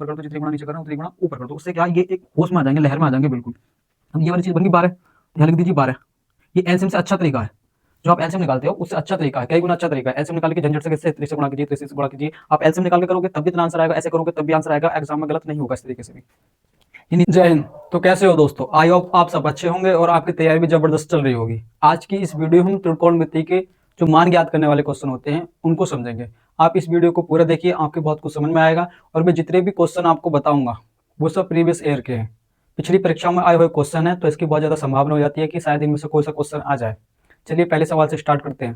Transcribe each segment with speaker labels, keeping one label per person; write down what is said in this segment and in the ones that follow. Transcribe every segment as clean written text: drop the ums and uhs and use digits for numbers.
Speaker 1: ऊपर कर दो, जितनी गुणा नीचे कर रहा हूँ उतनी गुणा ऊपर कर दो। उससे क्या ये एक होश में आ जाएंगे, लहर में आ जाएंगे बिल्कुल। अब ये वाली चीज बन गई 12, यहाँ लिख दीजिए 12। ये एलसीएम से अच्छा तरीका है, जो आप एलसीएम निकालते हो उससे अच्छा तरीका है, कई गुना अच्छा तरीका है। एलसीएम निकाल के झंझट से कैसे 3 से गुणा कीजिए, 3 से गुणा कीजिए। आप एलसीएम निकाल के करोगे तब भी इतना आंसर आएगा, ऐसे करोगे तब भी आंसर आएगा, एग्जाम में गलत नहीं होगा इस तरीके से भी। जय हिंद। तो कैसे हो दोस्तों, आई होप आप सब अच्छे होंगे और आपकी तैयारी भी जबरदस्त चल रही होगी। आज की इस वीडियो में हम त्रिकोणमिति के जो मान ज्ञात करने वाले क्वेश्चन होते हैं उनको समझेंगे। आप इस वीडियो को पूरा देखिए, आपके बहुत कुछ समझ में आएगा। और मैं जितने भी क्वेश्चन आपको बताऊंगा वो सब प्रीवियस ईयर के हैं, पिछली परीक्षा में आए हुए क्वेश्चन है, तो इसकी बहुत ज्यादा संभावना हो जाती है कि शायद इनमें से कोई सा क्वेश्चन आ जाए। चलिए पहले सवाल से स्टार्ट करते हैं।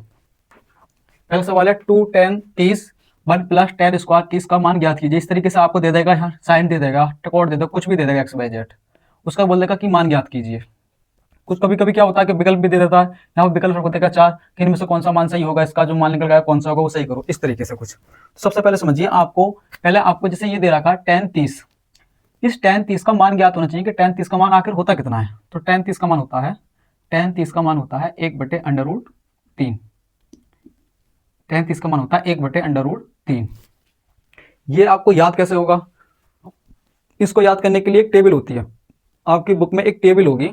Speaker 1: पहला सवाल है 2 10 30 1 प्लस 10 स्क्वायर 30 का मान ज्ञात कीजिए। इस तरीके से आपको दे देगा, यहाँ साइन दे देगा, टकोर दे देगा, कुछ भी दे देगा एक्स वाई जेड, उसका बोल देगा कि मान ज्ञात कीजिए। कुछ कभी कभी क्या होता है कि विकल्प भी दे देता है, यहाँ पर विकल्प रख देगा 4 कि इनमें से कौन सा मान सही होगा, इसका जो मान निकल गया कौन सा होगा वो सही करो, इस तरीके से कुछ। सबसे पहले समझिए, आपको पहले आपको जैसे ये दे रखा है 10 30, इस 10 30 का मान ज्ञात होना चाहिए कि 10 30 का मान आखिर होता कितना है। तो 10 30 का मान होता है, 10 30 का मान होता है 1/√3। 10 30 का मान होता है 1/√3। ये आपको याद कैसे होगा? इसको याद करने के लिए एक टेबल होती है, आपकी बुक में एक टेबल होगी।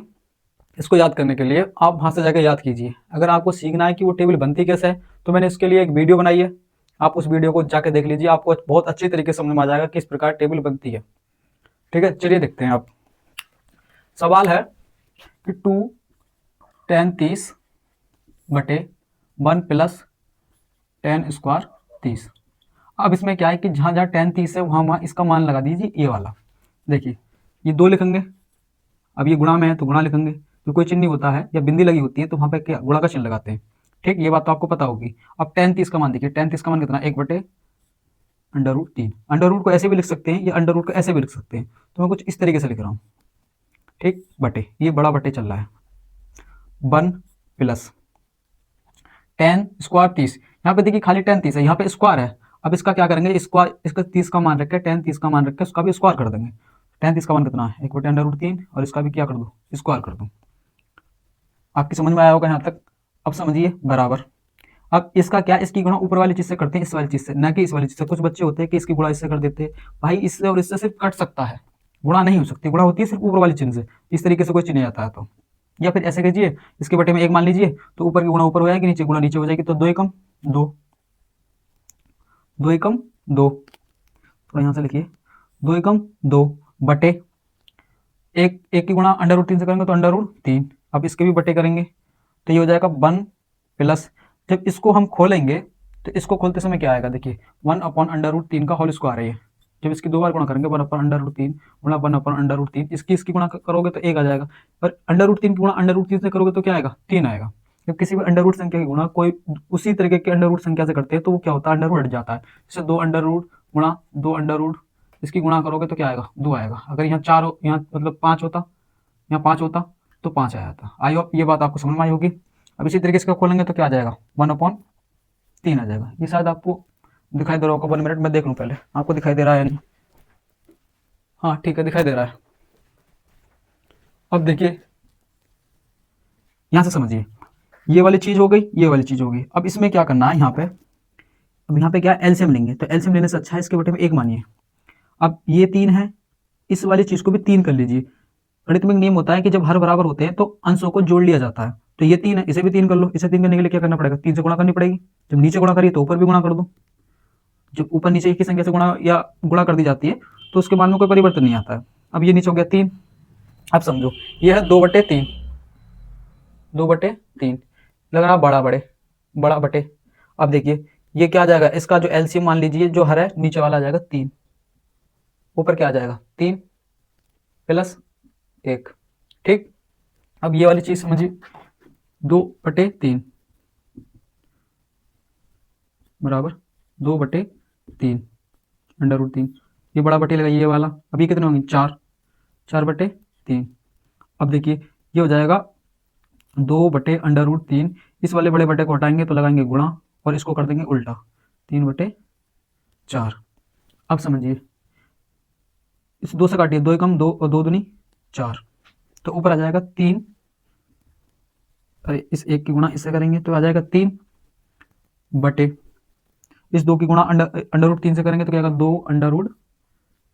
Speaker 1: इसको याद करने के लिए आप वहां से जाकर याद कीजिए। अगर आपको सीखना है कि वो टेबल बनती कैसे है, तो मैंने इसके लिए एक वीडियो बनाई है, आप उस वीडियो को जाके देख लीजिए, आपको बहुत अच्छी तरीके से समझ में आ जाएगा किस प्रकार टेबल बनती है। ठीक है, चलिए देखते हैं। आप सवाल है कि 2 10 30 बटे 1 प्लस 10 स्क्वायर 30। अब इसमें क्या है कि जहां जहां 10 30 है वहां वहां इसका मान लगा दीजिए, ये वाला। देखिए ये 2 लिखेंगे, अब ये गुणा में है तो गुणा लिखेंगे, तो कोई चिन्ह नहीं होता है या बिंदी लगी होती है तो वहां पे क्या गुणा का चिन्ह लगाते हैं। ठीक, ये बात तो आपको पता होगी। अब 10 30 का मान देखिए, 10 30 का मान कितना, 1/√3। अंडर रूट को ऐसे भी लिख सकते हैं या अंडर रूट को ऐसे भी लिख सकते हैं, तो मैं कुछ इस तरीके से लिख रहा हूँ। ठीक, बटे, ये बड़ा बटे चल रहा है, 1 प्लस 10 स्क्वायर 30। यहाँ पे देखिए खाली 10 30 है, यहाँ पे स्क्वायर है। अब इसका क्या करेंगे, स्क्वायर, इसका 30 का मान रख के 10 30 का मान रख के उसका भी स्क्वायर कर देंगे। 10 30 का मान कितना है, 1/√3, और इसका भी क्या कर दो, स्क्वायर कर दो। आपकी समझ में आया होगा यहाँ तक? अब समझिए बराबर। अब इसका क्या, इसकी गुणा ऊपर वाली चीज से करते हैं, इस वाली चीज से, ना कि इस वाली चीज से। कुछ बच्चे होते हैं कि इसकी गुणा इससे कर देते हैं। भाई इससे और इससे सिर्फ कट सकता है, गुणा नहीं हो सकती। गुणा होती है सिर्फ ऊपर वाली चिन्ह से, इस तरीके से कोई चिन्ह नहीं आता है। तो या फिर ऐसे कीजिए, इसके बटे में 1 मान लीजिए, तो ऊपर की गुणा ऊपर हो जाएगी, नीचे गुणा नीचे हो जाएगी, तो 2 एकम 2, 2 एकम 2, थोड़ा यहाँ से लिखिए, 2 एकम 2 बटे एक की गुणा अंडर रूट 3 से करेंगे तो अंडर रूट 3। अब इसके भी बटे करेंगे तो ये हो जाएगा 1 प्लस, जब इसको हम खोलेंगे तो इसको खोलते समय क्या आएगा, देखिए 1/√3 का होल स्क्वायर है ये। जब इसकी 2 बार गुणा करेंगे 1/√3 गुणा 1/√3, इसकी गुणा करोगे तो 1 आ जाएगा। पर अंडर रूट 3 की गुणा अंडर रूट 3 से करोगे तो क्या आएगा, 3 आएगा। जब किसी भी अंडर रूट संख्या की गुणा कोई उसी तरीके के अंडर रूट संख्या से करते हैं तो वो क्या होता है, अंडर रूट हट जाता है। जैसे 2 अंडर रूट गुणा 2 अंडर रूट, इसकी गुणा करोगे तो क्या आएगा, 2 आएगा। अगर यहाँ 4 यहाँ मतलब 5 होता, यहाँ 5 होता तो 5 आया था। आई होप ये बात आपको समझ में आई होगी। अब इसी तरीके से खोलेंगे तो क्या आ जाएगा, 1/3 आ जाएगा। ये शायद आपको दिखाई दे रहा होगा, 1 मिनट में देख लूँ पहले आपको दिखाई दे रहा है या नहीं। हाँ ठीक है, दिखाई दे रहा है। अब देखिए यहाँ से समझिए, ये वाली चीज हो गई, ये वाली चीज हो गई। अब इसमें क्या करना है, यहाँ पे अब यहाँ पे क्या एलसीएम लेंगे, तो एलसीएम लेने से अच्छा है इसके बटे में 1 मानिए। अब ये 3 है, इस वाली चीज को भी 3 कर लीजिए। गणित में नियम होता है कि जब हर बराबर होते हैं तो अंशों को जोड़ लिया जाता है। तो ये 3 है, इसे भी 3 कर लो। इसे 3 करने के लिए क्या करना पड़ेगा, 3 से गुणा करनी पड़ेगी। जब नीचे गुणा करिए तो ऊपर भी गुणा कर दो। जब ऊपर नीचे एक ही संख्या से गुणा या गुणा कर दी जाती है तो उसके बाद में कोई परिवर्तन नहीं आता है। अब ये नीचे हो गया 3। अब समझो ये है 2/3, 2/3 लग रहा बड़ा बड़ा बटे। अब देखिए ये क्या आ जाएगा, इसका जो एलसीएम मान लीजिए जो हर है नीचे वाला आ जाएगा 3, ऊपर क्या आ जाएगा 3 प्लस 1। ठीक, अब ये वाली चीज समझिए, 2/3 बराबर 2/3 अंडर रूट 3, ये बड़ा बटे लगा ये वाला। अब ये कितने होंगे, 4, 4/3। अब देखिए ये हो जाएगा 2/√3। इस वाले बड़े बटे को हटाएंगे तो लगाएंगे गुणा और इसको कर देंगे उल्टा, 3/4। अब समझिए इस 2 से काटिए, 2 एकम 2 और 2 दूनी 4, तो ऊपर आ जाएगा 3। अरे इस 1 की गुणा इससे करेंगे तो आ जाएगा 3 बटे इस 2 की गुणा अंडर रूट 3 से करेंगे तो क्या आएगा, 2 अंडर रूट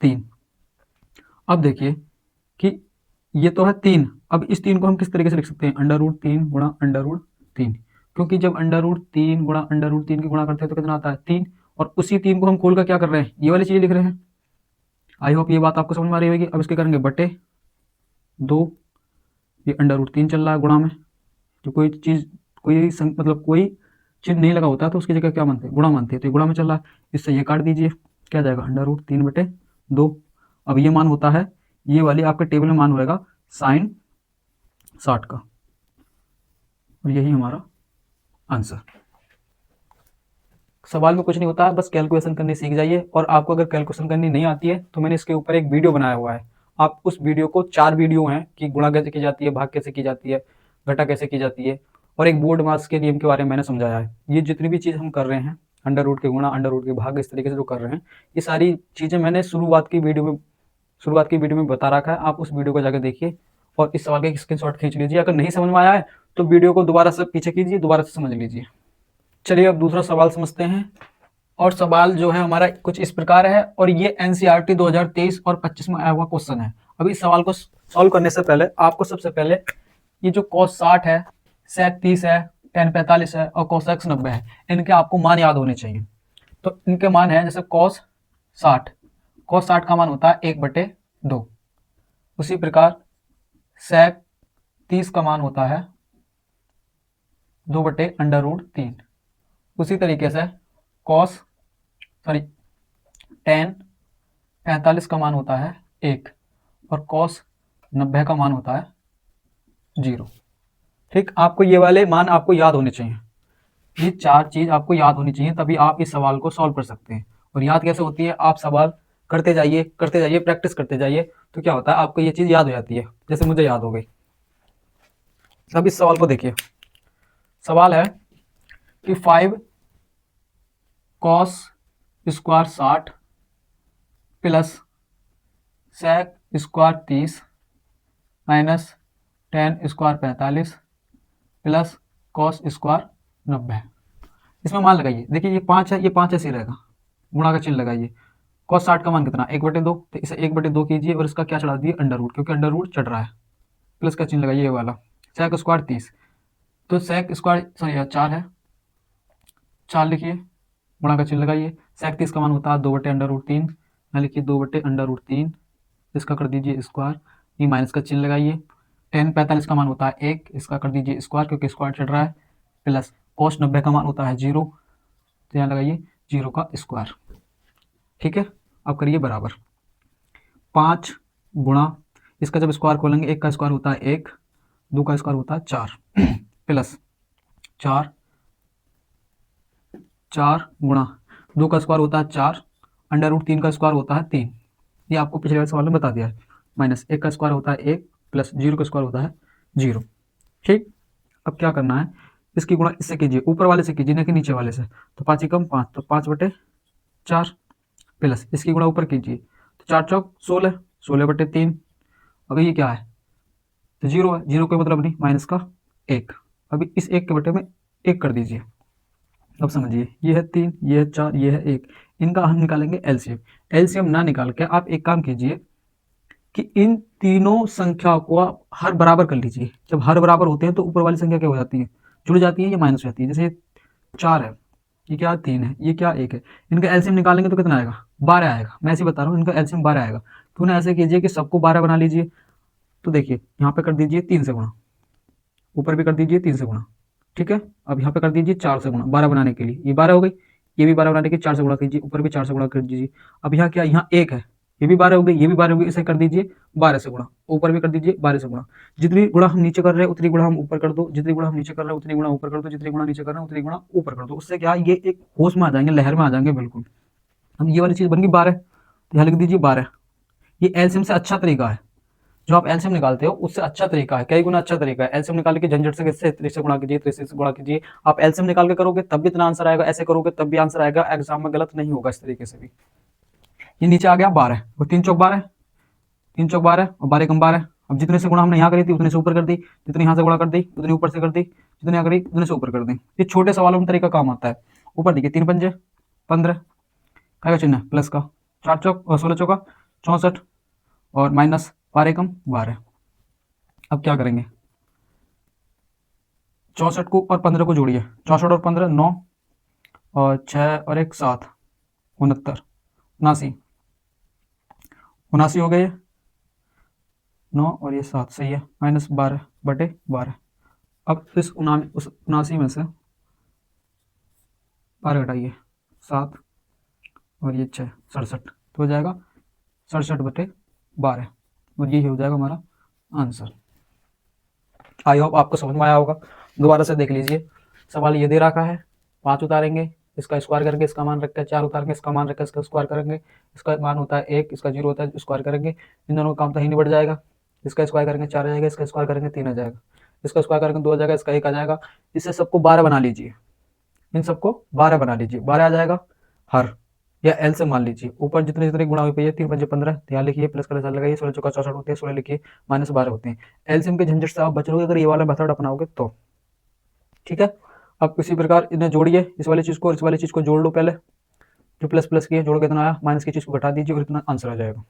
Speaker 1: 3। अब देखिए कि ये तो है 3। अब इस 3 को हम किस तरीके से लिख सकते हैं, √3 गुणा √3, क्योंकि जब √3 गुणा √3 की गुणा करते हैं तो कितना आता है 3, और उसी 3 को हम खोल कर क्या कर रहे हैं, ये वाली चीज़ लिख रहे हैं। आई होप ये बात आपको समझ में आ रही होगी। अब इसके करेंगे बटे 2, ये √3 चल रहा है गुणा में, जो कोई चीज़ मतलब कोई चिन्ह नहीं लगा होता तो उसकी जगह क्या मानते हैं, गुणा मानते हैं, तो ये गुणा में चल रहा है। इससे ये काट दीजिए, क्या जाएगा √3/2। अब ये मान होता है, ये वाली आपके टेबल में मान होएगा sin 60 का, और यही हमारा आंसर। सवाल में कुछ नहीं होता है, बस कैलकुलेशन करनी सीख जाइए। और आपको अगर कैलकुलेशन करनी नहीं आती है तो मैंने इसके ऊपर एक वीडियो बनाया हुआ है, आप उस वीडियो को, 4 वीडियो हैं कि गुणा कैसे की जाती है, भाग कैसे की जाती है, घटा कैसे की जाती है, और एक बोर्ड मास के नियम के बारे में मैंने समझाया है। ये जितनी भी चीज़ हम कर रहे हैं, अंडर रूट के गुणा, अंडर रूट के भाग, इस तरीके से जो कर रहे हैं, ये सारी चीज़ें मैंने शुरुआत की वीडियो में बता रखा है। आप उस वीडियो को जाकर देखिए और इस सवाल का एक स्क्रीनशॉट खींच लीजिए। अगर नहीं समझ में आया है तो वीडियो को दोबारा से पीछे कीजिए, दोबारा से समझ लीजिए। चलिए अब दूसरा सवाल समझते हैं। और सवाल जो है हमारा कुछ इस प्रकार है, और ये एनसीईआरटी 2023 और 25 में आया हुआ क्वेश्चन है। अभी इस सवाल को सॉल्व करने से पहले आपको सबसे पहले ये जो cos 60 है, sec 30 है, tan 45 है और cos x 90 है, इनके आपको मान याद होने चाहिए। तो इनके मान है, जैसे cos 60 का मान होता है 1/2। उसी प्रकार sec 30 का मान होता है 2/√3। उसी तरीके से tan 45 का मान होता है 1, और cos 90 का मान होता है 0। ठीक, आपको ये वाले मान आपको याद होने चाहिए। ये 4 चीज आपको याद होनी चाहिए, तभी आप इस सवाल को सॉल्व कर सकते हैं। और याद कैसे होती है, आप सवाल करते जाइए, प्रैक्टिस करते जाइए, तो क्या होता है, आपको ये चीज याद हो जाती है, जैसे मुझे याद हो गई। अब इस सवाल को देखिए। सवाल है कि 5 cos square 60 plus sec square 30 minus tan square 45 plus cos square 90। इसमें मान लगाइए, देखिए ये 5 है, ये 5 ऐसे ही रहेगा, गुणा का चिन्ह लगाइए। cos 60 का मान कितना, 1/2, तो इसे 1/2 कीजिए और इसका क्या चढ़ा दिए, अंडर रूट, क्योंकि अंडर रूट चढ़ रहा है। प्लस का चिन्ह लगाइए ये वाला। sec स्क्वायर 30, तो sec स्क्वायर 4 है, 4 लिखिए, गुणा का चिन्ह लगाइए। sec 30 का मान होता है 2/√3, यहाँ लिखिए 2/√3, इसका कर दीजिए स्क्वायर, ये माइनस का चिन्ह लगाइए। tan 45 का मान होता है 1, इसका कर दीजिए स्क्वायर, क्योंकि स्क्वायर चढ़ रहा है, प्लस cos 90 का मान होता है 0, तो यहाँ लगाइए 0 का स्क्वायर। ठीक है, अब करिए बराबर 5 गुणा, इसका जब स्क्वायर खोलेंगे, 1 का स्क्वायर होता है 1, 2 का स्क्वायर होता है 4, प्लस 4 गुणा 2 का स्क्वायर होता है 4, √3 का स्क्वायर होता है 3, ये आपको पिछले वाले सवाल में बता दिया है, माइनस 1 का स्क्वायर होता है 1, प्लस 0 का स्क्वायर होता है 0। ठीक, अब क्या करना है, इसकी गुणा इससे कीजिए, ऊपर वाले से कीजिए, ना कि नीचे वाले से। तो 5 एकम 5, तो 5/4, प्लस इसकी गुणा ऊपर कीजिए, तो 4 चौक 16, 16/3। अभी ये क्या है, तो 0 है, 0 का मतलब नहीं, माइनस का 1। अभी इस 1 के बटे में 1 कर दीजिए। अब समझिए, ये है 3, ये है 4, ये है 1, इनका हम निकालेंगे एलसीएम। एलसीएम ना निकाल के आप एक काम कीजिए कि इन तीनों संख्या को आप हर बराबर कर लीजिए। जब हर बराबर होते हैं तो ऊपर वाली संख्या क्या हो जाती है, जुड़ जाती है, या माइनस हो जाती है। जैसे 4 है, ये क्या 3 है, ये क्या 1 है, इनका एलसीएम निकालेंगे तो कितना आएगा, 12 आएगा। मैं ऐसे बता रहा हूँ, इनका एलसीएम 12 आएगा। तो उन्हें ऐसे कीजिए कि सबको 12 बना लीजिए। तो देखिए यहाँ पे कर दीजिए 3 से गुणा, ऊपर भी कर दीजिए 3 से गुणा। ठीक है, अब यहाँ पे कर दीजिए 4 से गुणा, 12 बनाने के लिए, ये 12 हो गई, ये भी 12 बनाने के 4 से गुणा कीजिए, ऊपर भी 4 से गुणा कर दीजिए। अब यहाँ क्या, यहाँ 1 है, ये भी 12 हो गई, ये भी 12 हो गई, इसे कर दीजिए 12 से गुणा, ऊपर भी कर दीजिए 12 से गुणा। जितनी गुणा हम नीचे कर रहे हैं उतनी गुणा हम ऊपर कर दो, जितनी गुणा हम नीचे कर रहे हैं उतनी गुणा ऊपर कर दो, जितनी गुणा नीचे कर रहे हैं उतनी गुणा ऊपर कर दो। उससे क्या, ये एक होश में आ जाएंगे, लहर में आ जाएंगे बिल्कुल। अब ये वाली चीज़ बन गई 12, तो यहाँ लिख दीजिए 12। ये एलसीएम से अच्छा तरीका है, जो आप एलसीएम निकालते हो उससे अच्छा तरीका है, कई गुना अच्छा तरीका है। एलसीएम निकाल के झंझट से किससे, 30 से गुणा कीजिए, 30 से गुणा कीजिए। आप एलसीएम निकाल के करोगे तब भी इतना आंसर आएगा, ऐसे करोगे तब भी आंसर आएगा, एग्जाम में गलत नहीं होगा इस तरीके से भी। ये नीचे आ गया 12, और 3 चौक 12, 3 चौक 12 और 12 कम 12। अब जितने से गुणा हमने यहाँ करी थी उतने से ऊपर कर दी, जितने यहाँ से गुणा कर दी उतनी ऊपर से कर दी, जितने यहाँ करी उतने से ऊपर कर दी। ये छोटे सवालों में तरीका काम आता है। ऊपर देखिए 3 पंजे 15, का चिन्ह प्लस का, 4 चौक 16 चौका 64 और माइनस 12 एकम 12। अब क्या करेंगे, 64 को और 15 को जोड़िए, 64 और 15 9 और 6 और 1 7, 69 79 79 हो गए, 9 और ये 7 सही है, माइनस 12/12। अब इस 79 में से 12 घटाइए, 7 और ये 6 67, तो हो जाएगा 67/12 और यही हो जाएगा हमारा आंसर। आई होप आपको समझ में आया होगा। दोबारा से देख लीजिए, सवाल ये दे रखा है, 5 उतारेंगे, इसका स्क्वायर करेंगे, इसका मान रखा है 4 उतारेंगे, इसका मान रखा है, इसका स्क्वायर करेंगे, इसका मान होता है 1, इसका 0 होता है, स्क्वायर करेंगे, इन दोनों का काम तो ही निबट जाएगा। इसका स्क्वायर करेंगे 4 आ जाएगा, इसका स्क्वायर करेंगे 3 आ जाएगा, इसका स्क्वायर करेंगे 2 आ जाएगा, इसका 1 आ जाएगा। इससे सबको 12 बना लीजिए, इन सबको 12 बना लीजिए, 12 आ जाएगा हर या एल से मान लीजिए। ऊपर जितने जितने गुणा हुई है 3 5 15, ध्यान लिखिए, प्लस का निशान लगाइए, 16 चौका 64 होते हैं, 16 लिखिए, माइनस 12 होते हैं। एलसीएम के झंझट से आप बच लोगे अगर ये वाला मेथड अपनाओगे तो। ठीक है, अब इसी प्रकार इन्हें जोड़िए, इस वाली चीज को इस वाली चीज को जोड़ लो पहले, जो प्लस प्लस की है जोड़ के इतना आया, माइनस की चीज को घटा दीजिए और इतना आंसर आ जाएगा।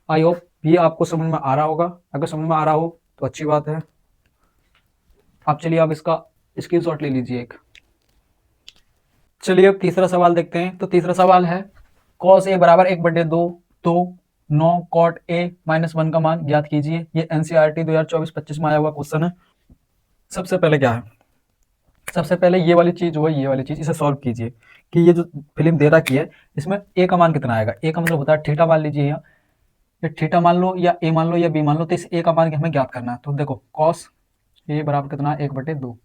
Speaker 1: आई होप ये आपको समझ में आ रहा होगा, अगर समझ में आ रहा हो तो अच्छी बात है। आप चलिए आप इसका स्क्रीनशॉट ले लीजिए एक। चलिए अब तीसरा सवाल देखते हैं। तो तीसरा सवाल है cos a बराबर 1/2 तो 9 cot a -1 का मान ज्ञात कीजिए। ये एनसीईआरटी 2024-25 में आया हुआ क्वेश्चन है। सबसे पहले क्या है, सबसे पहले ये वाली चीज वो ये वाली चीज इसे सॉल्व कीजिए कि ये जो फिल्म दे रखी है इसमें a का मान कितना आएगा। a का मतलब होता है थीटा मान लीजिए, या थीटा मान लो या a मान लो या b मान लो, तो इस a का मान हमें ज्ञात करना है। तो देखो cos a बराबर कितना है 1/2।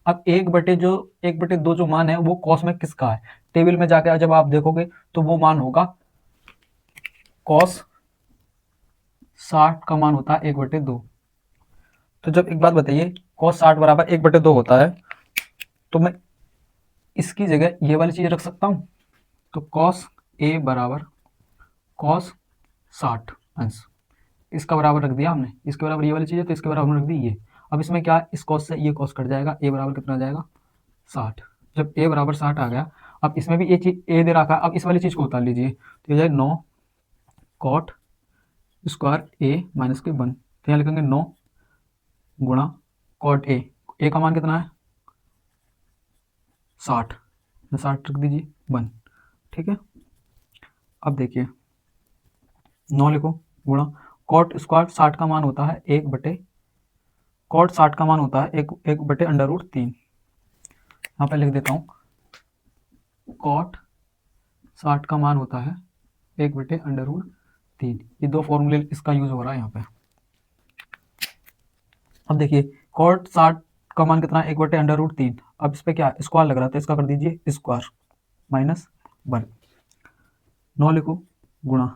Speaker 1: अब 1/2 जो मान है वो कॉस में किसका है, टेबल में जाकर जब आप देखोगे तो वो मान होगा कॉस 60 का मान होता है 1/2। तो जब एक बात बताइए कॉस 60 बराबर 1/2 होता है तो मैं इसकी जगह ये वाली चीज रख सकता हूं। तो कॉस ए बराबर कॉस 60 अंश, इसका बराबर रख दिया हमने, इसके बराबर ये वाली चीज है तो इसके बराबर हमने रख दी ये। अब इसमें क्या, इस कॉस से ये कॉस कट जाएगा, ए बराबर कितना आ जाएगा 60। जब ए बराबर 60 आ गया, अब इसमें भी ये चीज ए दे रखा है, अब इस वाली चीज को उतार लीजिए, तो ये जाए 9 कॉट स्क्वायर ए माइनस के 1। तो यहाँ लिखेंगे 9 गुणा कॉट ए का मान कितना है 60, 60 रख दीजिए 1। ठीक है, अब देखिए 9 लिखो गुणा कॉट स्क्वायर 60 का मान होता है 1/, कॉट 60 का मान होता है 1/√3। यहाँ पे लिख देता हूँ कॉट 60 का मान होता है 1/√3। ये दो फॉर्मूले इसका यूज हो रहा है यहाँ पे। अब देखिए कॉट 60 का मान कितना है 1/√3। अब इस पे क्या स्क्वायर लग रहा था, इसका कर दीजिए स्क्वायर माइनस 1। 9 लिखो गुणा,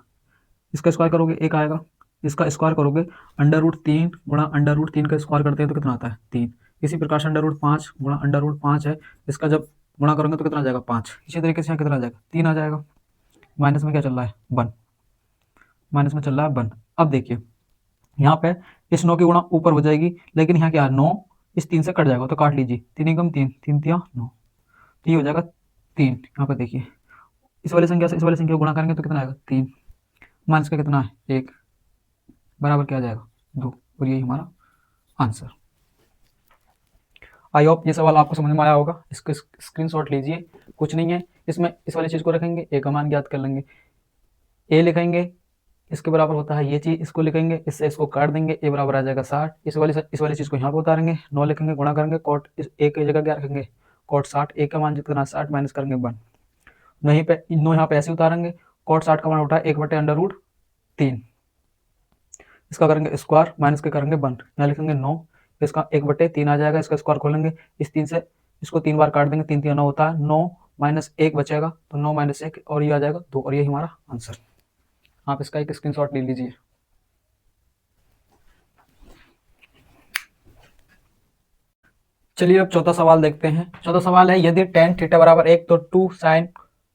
Speaker 1: इसका स्क्वायर करोगे 1 आएगा, इसका स्क्वायर करोगे √3 गुणा √3 का स्क्वायर करते हैं तो कितना आता है 3। इसी प्रकार से √5 गुणा √5 है, इसका जब गुणा करोगे तो कितना आ जाएगा 5। इसी तरीके से यहाँ कितना आ जाएगा 3 आ जाएगा। माइनस में क्या चल रहा है 1, माइनस में चल रहा है 1। अब देखिए यहाँ पे इस 9 की गुणा ऊपर हो जाएगी, लेकिन यहाँ क्या है 9 इस 3 से कट जाएगा, तो काट लीजिए 3 एकम 3, 3 तिया 9, तो ये हो जाएगा 3। यहाँ पे देखिए इस वाली संख्या से इस वाली संख्या को गुणा करेंगे तो कितना आएगा 3, माइनस का कितना है 1, बराबर क्या आ जाएगा 2, और यही हमारा आंसर। आई होप ये सवाल आपको समझ में आया होगा। इसको स्क्रीनशॉट लीजिए, कुछ नहीं है इसमें, इस वाली चीज़ को रखेंगे, ए का मान ज्ञात कर लेंगे, ए लिखेंगे इसके बराबर होता है ये चीज़, इसको लिखेंगे, इससे इसको काट देंगे, ए बराबर आ जाएगा 60। इस वाली चीज़ को यहाँ पे उतारेंगे, 9 लिखेंगे, गुणा करेंगे, कॉट इस ए की जगह क्या रखेंगे कॉट 60, ए का मान जितना 60 माइनस करेंगे 1। नहीं पे 9 यहाँ पे ऐसे उतारेंगे, कॉट 60 का मान उठा है 1/√3, इसका करेंगे स्क्वायर माइनस के करेंगे 1। यहाँ लिखेंगे 9, इसका 1/3 आ जाएगा, इसका स्क्वायर खोलेंगे, इस 3 से इसको 3 बार काट देंगे, 3 3 9 होता है, 9 माइनस 1 बचेगा, तो 9 माइनस 1 और ये आ जाएगा 2, और ये हमारा आंसर। आप इसका एक स्क्रीनशॉट ले लीजिए। चलिए अब चौथा सवाल देखते हैं। चौथा सवाल है यदि tan थीटा बराबर 1 तो 2 sin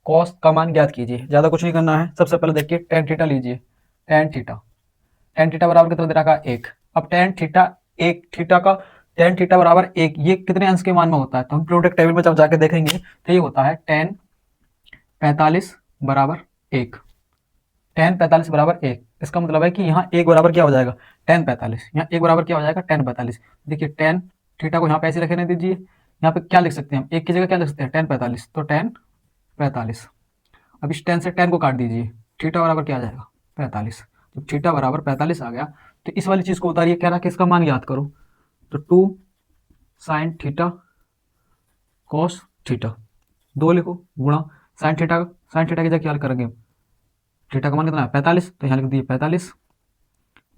Speaker 1: cos का मान ज्ञात कीजिए। ज्यादा कुछ नहीं करना है, सबसे पहले देखिए tan थीटा लीजिए, tan थीटा बराबर कितना दे रखा है 1। अब tan थीटा 1 थीटा का tan थीटा बराबर 1 ये कितने अंश के मान में होता है, तो हम प्रोडक्ट टेबल में जब जाके देखेंगे तो ये होता है tan 45 बराबर 1। tan 45 बराबर 1। इसका मतलब है कि यहाँ एक बराबर क्या हो जाएगा, tan 45। यहाँ एक बराबर क्या हो जाएगा, tan 45। देखिए tan थीटा को यहाँ पे ऐसे रखने दीजिए, यहाँ पे क्या लिख सकते हैं हम, एक की जगह क्या लिख सकते हैं, tan 45, तो tan 45। अब इस tan से tan को काट दीजिए, थीटा बराबर क्या आ जाएगा, 45। जब थीटा बराबर 45 आ गया तो इस वाली चीज़ को उतारिए, कह रहा कि इसका मान याद करो, तो 2 sin थीटा कॉस थीटा, 2 लिखो गुणा साइन थीटा की जगह क्या करेंगे, थीटा का मान कितना है 45, तो यहाँ लिख दिए 45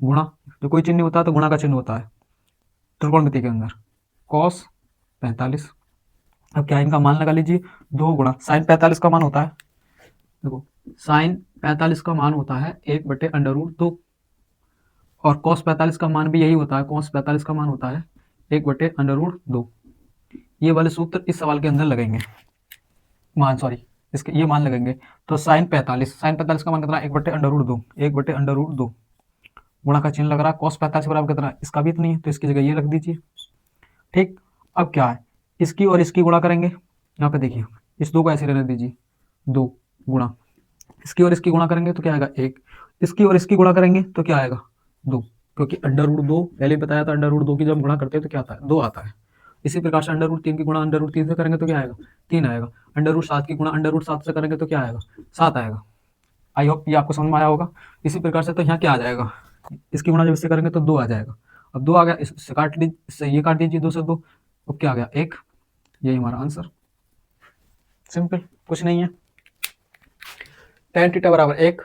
Speaker 1: गुणा, जो कोई चिन्ह होता है तो गुणा का चिन्ह होता है त्रिकोणमिति के अंदर, कॉस 45। अब क्या इनका मान लगा लीजिए, 2 गुणा साइन 45 का मान होता है, देखो साइन 45 का मान होता है 1/√2, और कॉस 45 का मान भी यही होता है, कॉस 45 का मान होता है 1/√2। ये वाले सूत्र इस सवाल के अंदर लगेंगे, मान सॉरी इसके ये मान लगेंगे। तो साइन 45 का मान कितना, 1/√2, 1/√2 गुणा का चिन्ह लग रहा है, कॉस 45 बराबर कितना, इसका भी इतनी है, तो इसकी जगह ये रख दीजिए। ठीक, अब क्या है, इसकी और इसकी गुणा करेंगे, यहाँ पे देखिए इस 2 को ऐसे रहने दीजिए, 2 गुणा, इसकी और इसकी गुणा करेंगे तो क्या आएगा 1, इसकी और इसकी गुणा करेंगे तो क्या आएगा 2, क्योंकि √2 पहले बताया था, √2 की जब गुणा करते हैं तो क्या आता है, 2 आता है। इसी प्रकार से √3 की गुणा √3 से करेंगे तो क्या आएगा, 3 आएगा। √7 की गुणा √7 से करेंगे तो क्या आएगा, 7 आएगा। आई होप ये आपको समझ में आया होगा। इसी प्रकार से तो यहाँ क्या आ जाएगा, इसकी गुणा जब इससे करेंगे तो 2 आ जाएगा। अब 2 आ गया, इससे काट लीजिए, इससे ये काट दीजिए, 2 से 2, अब क्या आ गया 1। यही हमारा आंसर, सिंपल, कुछ नहीं है। tan थीटा बराबर 1।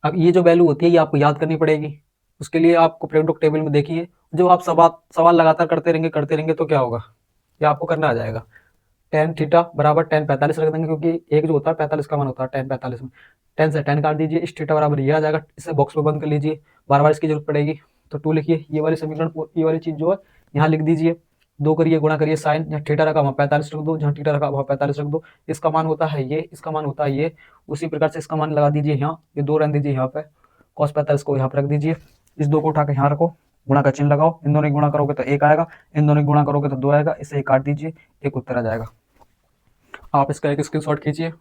Speaker 1: अब ये जो वैल्यू होती है ये आपको याद करनी पड़ेगी, उसके लिए आपको प्रिंट टेबल में देखिए, जब आप सवाल लगातार करते रहेंगे तो क्या होगा, ये आपको करना आ जाएगा। tan थीटा बराबर tan 45 रख देंगे, क्योंकि एक जो होता है 45 का मान होता है tan 45 में, tan से tan काट दीजिए, इस थीटा बराबर ये आ जाएगा, इसे बॉक्स में बंद कर लीजिए, बार बार इसकी जरूरत पड़ेगी, तो 2 लिखिए, ये वाली समीकरण, ये वाली चीज जो है यहाँ लिख दीजिए, 2 करिए गुणा करिए, साइन जहाँ थीटा रखा वहाँ 45 रख दो, जहाँ थीटा रखा वहाँ 45 रख दो, इसका मान होता है ये, इसका मान होता है ये, उसी प्रकार से इसका मान लगा दीजिए यहाँ, ये 2 रहने दीजिए यहाँ पे, cos 45 को यहाँ पे रख दीजिए, इस 2 को उठा के यहाँ रखो, गुणा का चिन्ह लगाओ, इन दोनों की गुणा करोगे तो 1 आएगा, इन दोनों की गुणा करोगे तो 2 आएगा, इसे काट दीजिए, एक उत्तर आ जाएगा। आप इसका एक स्क्रीनशॉट खींचिए।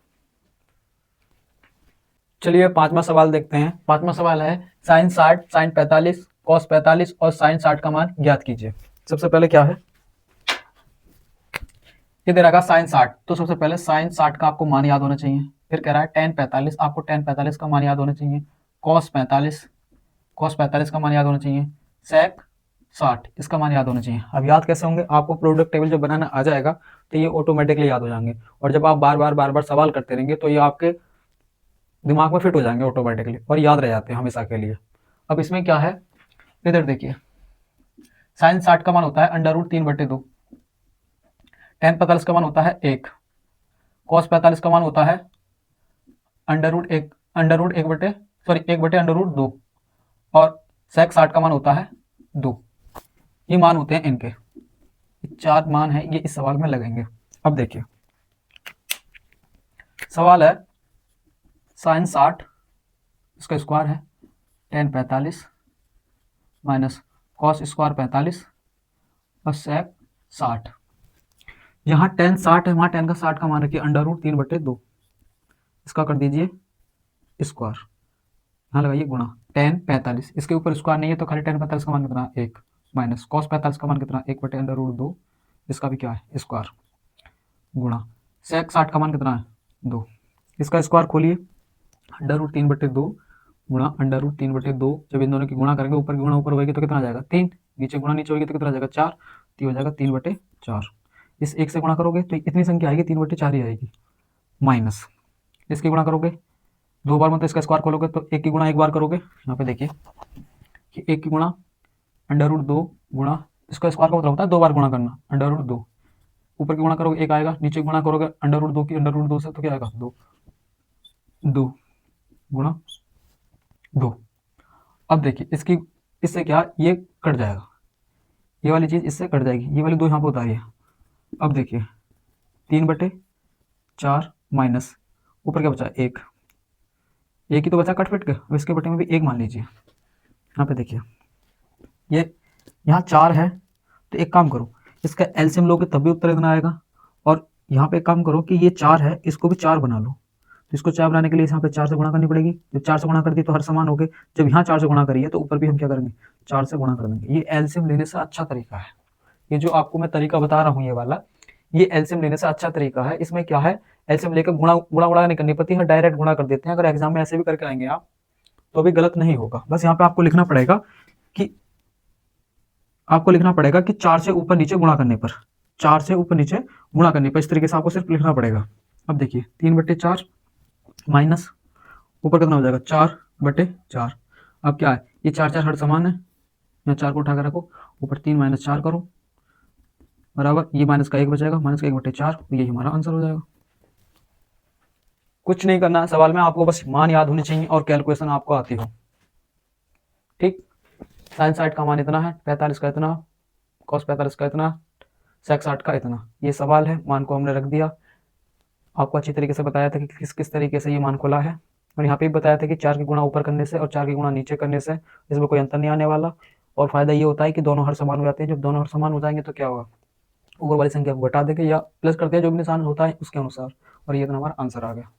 Speaker 1: चलिए 5वां सवाल देखते हैं। 5वां सवाल है साइन 60, साइन 45, कॉस 45 और साइन 60 का मान ज्ञात कीजिए। सबसे पहले क्या है, ये दे रखा साइन 60, तो सबसे पहले साइन 60 का आपको मान याद होना चाहिए। फिर कह रहा है tan 45, आपको tan 45 का मान याद होना चाहिए। कॉस 45 का मान याद होना चाहिए। सेक 60 इसका मान याद होना चाहिए। अब याद कैसे होंगे, आपको प्रोडक्ट टेबल जब बनाना आ जाएगा तो ये ऑटोमेटिकली याद हो जाएंगे, और जब आप बार बार सवाल करते रहेंगे तो ये आपके दिमाग में फिट हो जाएंगे ऑटोमेटिकली, और याद रह जाते हैं हमेशा के लिए। अब इसमें क्या है, इधर देखिए, साइन 60 का मान होता है √3/2, tan 45 का मान होता है 1, कॉस 45 का मान होता है √1/2, और सेक 60 का मान होता है 2। ये मान होते हैं इनके, 4 मान है, ये इस सवाल में लगेंगे। अब देखिए सवाल है साइन 60 इसका स्क्वायर है tan 45 माइनस कॉस स्क्वायर 45 और सेक 60। यहाँ tan 60 है, वहाँ tan का 60 का मान रखिए √3/2, इसका कर दीजिए स्क्वायर, यहाँ लगाइए गुणा tan 45, इसके ऊपर स्क्वायर नहीं है तो खाली tan 45 का मान कितना 1, माइनस कॉस 45 का मान कितना 1/√2, इसका भी क्या है स्क्वायर, गुणा सेक 60 का मान कितना है 2, इसका स्क्वायर खोलिए, √3/2 गुणा √3/2, जब इन दोनों की गुणा करेंगे, ऊपर की गुणा ऊपर होगी तो कितना आ जाएगा 3, नीचे गुणा नीचे होगी तो कितना आ जाएगा 4, तो हो जाएगा 3/4। इस 1 से गुणा करोगे तो इतनी संख्या आएगी 3/4 ही आएगी, माइनस इसकी गुणा करोगे 2 बार, मतलब इसका स्क्वायर खोलोगे तो 1 की गुणा 1 बार करोगे, यहाँ पे देखिए कि 1 की गुणा √2 गुणा, इसका स्क्वायर का मतलब होता है 2 बार गुणा करना, √2, ऊपर की गुणा करोगे 1 आएगा, नीचे गुणा करोगे √2 की √2 से तो क्या आएगा 2 गुणा 2। अब देखिए इसकी, इससे क्या ये कट जाएगा, ये वाली चीज़ इससे कट जाएगी, ये वाली 2 यहाँ पे उतारिए। अब देखिए 3/4 माइनस ऊपर क्या बचा 1, एक ही तो बचा कट फिट के, अब इसके बटे में भी 1 मान लीजिए। यहाँ पे देखिए ये यहाँ 4 है, तो एक काम करो इसका एलसीएम लोगे तब भी उत्तर इतना आएगा, और यहाँ पे एक काम करो कि ये 4 है इसको भी 4 बना लो, तो इसको 4 बनाने के लिए यहाँ पे 4 से गुणा करनी पड़ेगी। जब 4 से गुणा कर दी तो हर समान हो गए। जब यहाँ 4 से गुणा करिए तो ऊपर भी हम क्या करेंगे, 4 से गुणा कर देंगे। ये एलसीएम लेने से अच्छा तरीका है। ये जो आपको मैं तरीका बता रहा हूँ ये वाला, ये एलसीएम लेने से अच्छा तरीका है। इसमें क्या है, एलसीएम लेकर गुणा नहीं करनी पड़ती है, डायरेक्ट गुणा कर देते हैं। अगर एग्जाम में ऐसे भी करके आएंगे आप तो भी गलत नहीं होगा। बस यहाँ पे आपको लिखना पड़ेगा कि 4 से ऊपर नीचे गुणा करने पर, 4 से ऊपर नीचे गुणा करने पर, इस तरीके से आपको सिर्फ लिखना पड़ेगा। अब देखिए 3/4 माइनस ऊपर कितना हो जाएगा 4/4। अब क्या है, ये 4 हर समान है, यहाँ 4 को उठा कर रखो, ऊपर 3 - 4 करो बराबर, ये माइनस का 1 बचेगा, माइनस का 1/4, यही हमारा आंसर हो जाएगा। कुछ नहीं करना सवाल में, आपको बस मान याद होनी चाहिए और कैलकुलेशन आपको आती हो। ठीक, साइन 60 का मान इतना है, 45 का इतना, कॉस 45 का इतना, सेक 60 का इतना। ये सवाल है, मान को हमने रख दिया। आपको अच्छी तरीके से बताया था कि किस किस तरीके से ये मान खुला है, और यहाँ पे भी बताया था कि 4 की गुणा ऊपर करने से और 4 की गुणा नीचे करने से इसमें कोई अंतर नहीं आने वाला। और फायदा ये होता है कि दोनों हर समान हो जाते हैं। जब दोनों हर समान हो जाएंगे तो क्या होगा, ऊपर वाली संख्या को घटा देंगे या प्लस करते हैं, जो भी निशान होता है उसके अनुसार। और ये तो हमारा आंसर आ गया।